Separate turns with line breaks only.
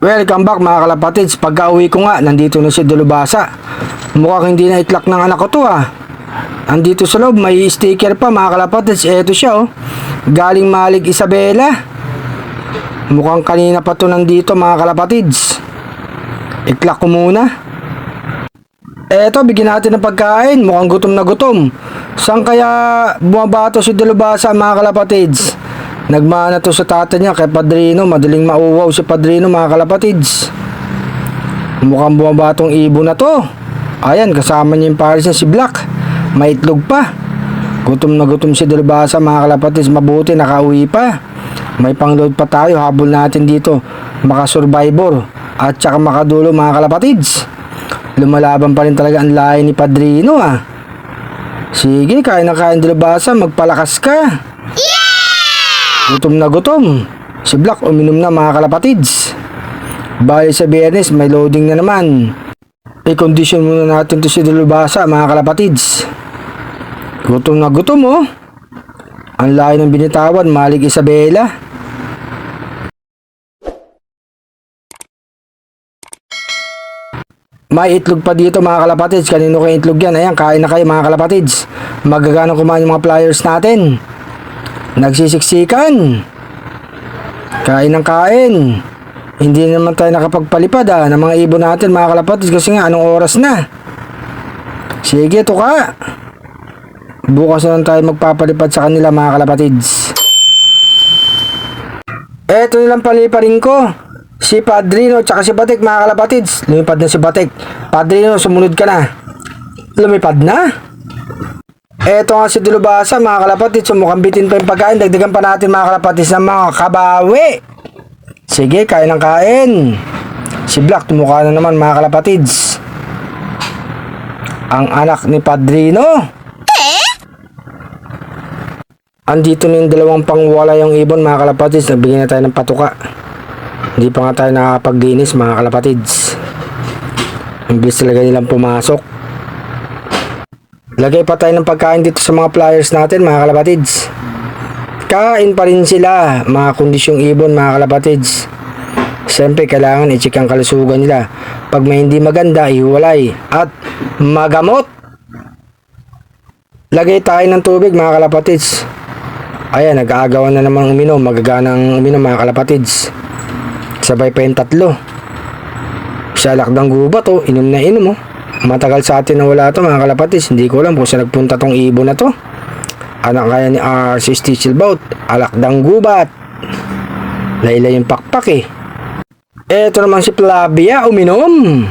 Welcome back mga kalapatids. Pagka uwi ko nga, nandito na si Dalubhasa. Mukhang hindi na itlak ng anak ko to ah. Andito sa loob, may sticker pa mga kalapatids. Eto siya oh. Galing Malig Isabela. Mukhang kanina pa to nandito mga kalapatids. Itlak ko muna. Eto, bigyan natin ng pagkain. Mukhang gutom na gutom. Saan kaya bumabato si Dalubhasa mga kalapatids? Nagmana to sa tata niya kay Padrino. Madaling mauwaw si Padrino mga kalapatids. Mukhang bumabatong ibon na to. Ayan, kasama niya yung pares niya si Black. May itlog pa. Gutom na gutom si Dalubhasa mga kalapatids. Mabuti nakauwi pa. May pangload pa tayo. Habol natin dito. Makasurvivor at saka makadulo mga kalapatids. Lumalaban pa rin talaga ang lahi ni Padrino ah. Sige, kain na kain Dalubhasa. Magpalakas ka. Gutom na gutom. Si Black uminom na mga kalapatids. Bali sa Biyernes may loading na naman. I-condition muna natin to si Dalubhasa mga kalapatids. Gutom na gutom oh. Ang layo ng binitawan, Malig Isabela. May itlog pa dito mga kalapatids. Kanino kayo itlog yan? Ayan, kain na kayo mga kalapatids. Magaganong kumain yung mga flyers natin. Nagsisiksikan. Kain ng kain. Hindi naman tayo nakapagpalipad ng mga ibon natin mga kalapatids kasi nga anong oras na. Sige to ka. Bukas na lang tayo magpapalipad sa kanila mga kalapatids. Eto nilang paliparin ko. Si Padrino tsaka si Batik mga kalapatids. Lumipad na si Batik. Padrino, sumunod ka na. Lumipad na. Eto nga si Dalubhasa mga kalapatids. Mukhang bitin pa yung pagkain. Dagdagan pa natin mga kalapatids ng mga kabawi. Sige, kain ng kain. Si Black tumukha na naman mga kalapatids. Ang anak ni Padrino. Andito na yung dalawang pangwala yung ibon mga kalapatids. Nagbigyan na tayo ng patuka. Hindi pa nga tayo nakakapaglinis mga kalapatids. Ang bilis talaga nilang pumasok. Lagay pa tayo ng pagkain dito sa mga flyers natin mga kalapatids. Kain pa rin sila mga kondisyong ibon mga kalapatids. Siyempre kailangan i-check ang kalusugan nila. Pag may hindi maganda, ihiwalay at magamot. Lagay tayo ng tubig mga kalapatids. Ayan, nag-aagawan na naman uminom. Magaganang uminom mga kalapatids. Sabay pa yung tatlo. Sa Alakdang Gubat oh, inom na inom oh. Matagal sa atin na wala to mga kalapatids. Hindi ko alam kung saan nagpunta tong ibon na to. Anak kaya ni R.C. Stichelbout, Alakdang Gubat. Layla yung pakpak eh. Eto naman si Flavia uminom.